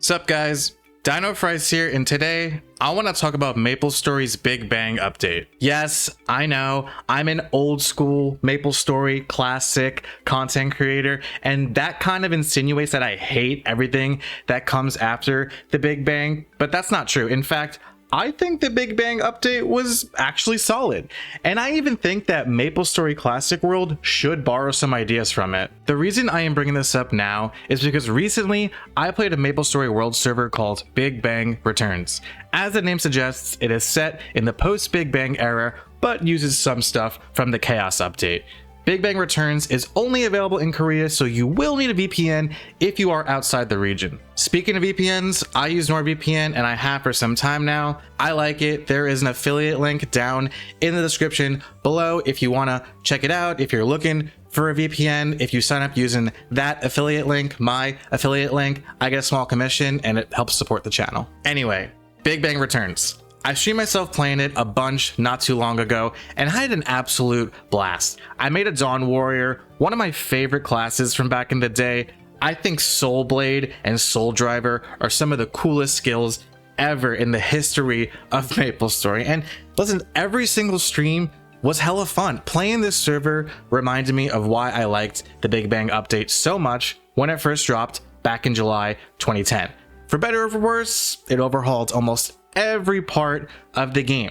Sup guys, dinofries here, and today I want to talk about MapleStory's Big Bang update. Yes, I know, I'm an old school MapleStory classic content creator, and that kind of insinuates that I hate everything that comes after the Big Bang, but that's not true. In fact, I think the Big Bang update was actually solid, and I even think that MapleStory Classic World should borrow some ideas from it. The reason I am bringing this up now is because recently I played a MapleStory World server called Big Bang Returns. As the name suggests, it is set in the post-Big Bang era, but uses some stuff from the Chaos update. Big Bang Returns is only available in Korea, so you will need a VPN if you are outside the region. Speaking of VPNs, I use NordVPN and I have for some time now. I like it. There is an affiliate link down in the description below if you want to check it out. If you're looking for a VPN, if you sign up using that affiliate link, my affiliate link, I get a small commission and it helps support the channel. Anyway, Big Bang Returns. I streamed myself playing it a bunch not too long ago and I had an absolute blast. I made a Dawn Warrior, one of my favorite classes from back in the day. I think Soul Blade and Soul Driver are some of the coolest skills ever in the history of MapleStory. And listen, every single stream was hella fun. Playing this server reminded me of why I liked the Big Bang update so much when it first dropped back in July 2010. For better or for worse, it overhauled almost every part of the game.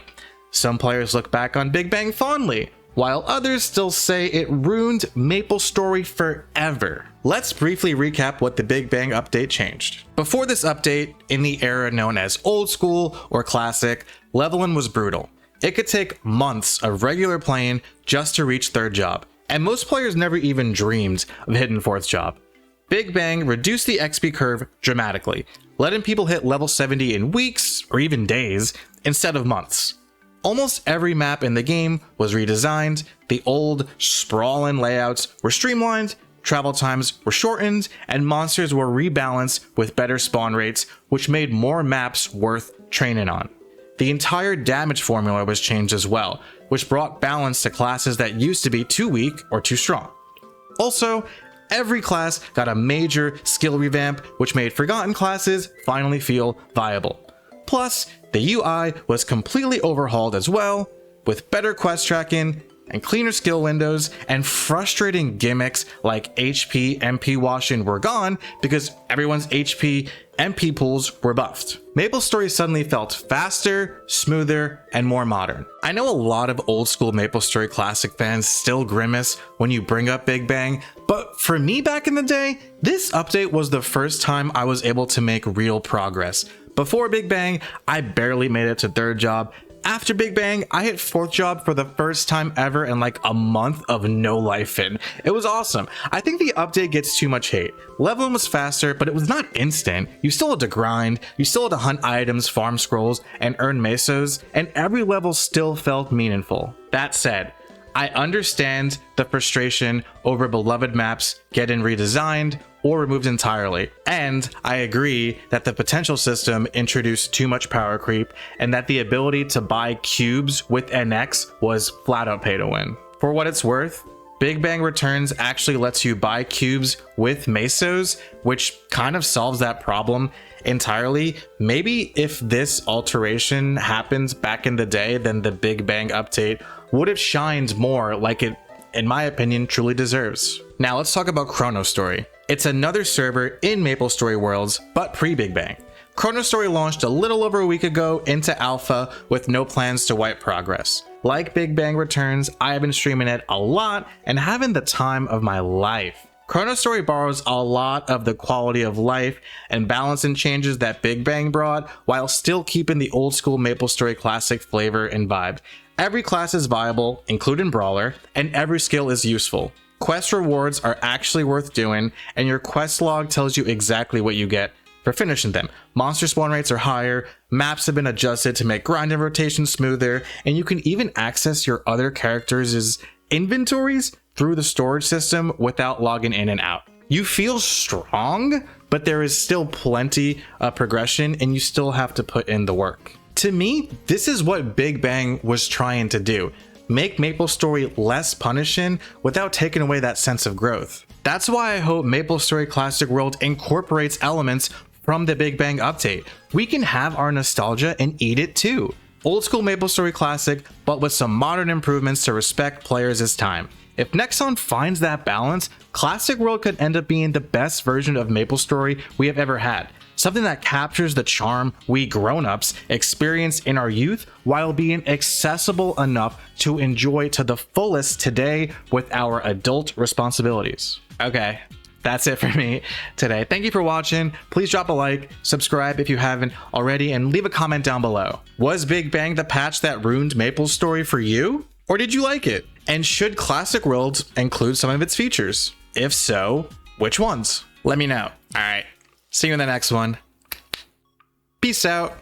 Some players look back on Big Bang fondly, while others still say it ruined MapleStory forever. Let's briefly recap what the Big Bang update changed. Before this update, in the era known as Old School or Classic, leveling was brutal. It could take months of regular playing just to reach 3rd job, and most players never even dreamed of hitting 4th job. Big Bang reduced the XP curve dramatically, letting people hit level 70 in weeks or even days instead of months. Almost every map in the game was redesigned, the old sprawling layouts were streamlined, travel times were shortened, and monsters were rebalanced with better spawn rates, which made more maps worth training on. The entire damage formula was changed as well, which brought balance to classes that used to be too weak or too strong. Also, every class got a major skill revamp, which made forgotten classes finally feel viable. Plus, the UI was completely overhauled as well, with better quest tracking and cleaner skill windows, and frustrating gimmicks like HP MP washing were gone because everyone's HP MP pools were buffed. MapleStory suddenly felt faster, smoother, and more modern. I know a lot of old school MapleStory Classic fans still grimace when you bring up Big Bang, but for me back in the day, this update was the first time I was able to make real progress. Before Big Bang, I barely made it to 3rd job. After Big Bang, I hit 4th job for the first time ever in like a month of no life in. It was awesome. I think the update gets too much hate. Leveling was faster, but it was not instant. You still had to grind, you still had to hunt items, farm scrolls, and earn mesos, and every level still felt meaningful. That said, I understand the frustration over beloved maps getting redesigned or removed entirely, and I agree that the potential system introduced too much power creep and that the ability to buy cubes with NX was flat out pay to win. For what it's worth, Big Bang Returns actually lets you buy cubes with mesos, which kind of solves that problem entirely. Maybe if this alteration happened back in the day, then the Big Bang update would have shined more like it, in my opinion, truly deserves. Now let's talk about ChronoStory. It's another server in MapleStory Worlds, but pre-Big Bang. ChronoStory launched a little over a week ago into alpha with no plans to wipe progress. Like Big Bang Returns, I have been streaming it a lot and having the time of my life. ChronoStory borrows a lot of the quality of life and balance and changes that Big Bang brought, while still keeping the old school MapleStory Classic flavor and vibe. Every class is viable, including Brawler, and every skill is useful. Quest rewards are actually worth doing, and your quest log tells you exactly what you get for finishing them. Monster spawn rates are higher, maps have been adjusted to make grind and rotation smoother, and you can even access your other characters' inventories through the storage system without logging in and out. You feel strong, but there is still plenty of progression and you still have to put in the work. To me, this is what Big Bang was trying to do. Make MapleStory less punishing without taking away that sense of growth. That's why I hope MapleStory Classic World incorporates elements from the Big Bang update. We can have our nostalgia and eat it too. Old school MapleStory classic, but with some modern improvements to respect players' time. If Nexon finds that balance, Classic World could end up being the best version of MapleStory we have ever had. Something that captures the charm we grown-ups experienced in our youth while being accessible enough to enjoy to the fullest today with our adult responsibilities. Okay, that's it for me today. Thank you for watching. Please drop a like, subscribe if you haven't already, and leave a comment down below. Was Big Bang the patch that ruined MapleStory for you? Or did you like it? And should Classic Worlds include some of its features? If so, which ones? Let me know. All right, see you in the next one. Peace out.